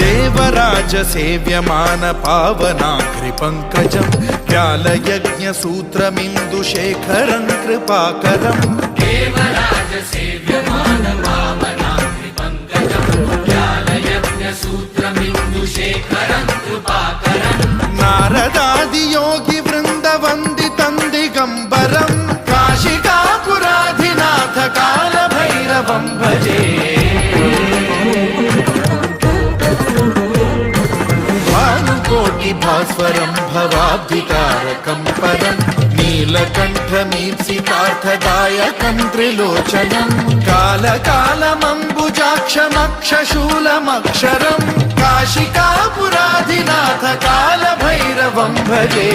देवराज सेव्यमान पावनाग्रि पंकजं व्यालयज्ञ सूत्रमिन्दुशेखरं कृपाकरं देवराज सेव्यमान पावनाग्रि पंकजं व्यालयज्ञ सूत्रमिन्दुशेखरं कृपाकरं नारदादि योगी वृंद वंदितं दिगंबरं काशिकापुराधिनाथ काल भैरवं भजे भानुकोटि भास्वरं भवाब्धितारकं परं नीलकण्ठमीप्सितार्थदायकं त्रिलोचनं कालकालमम्बुजाक्षमक्षशूलमक्षरं काशिकापुराधिनाथ काल भैरवं भजे।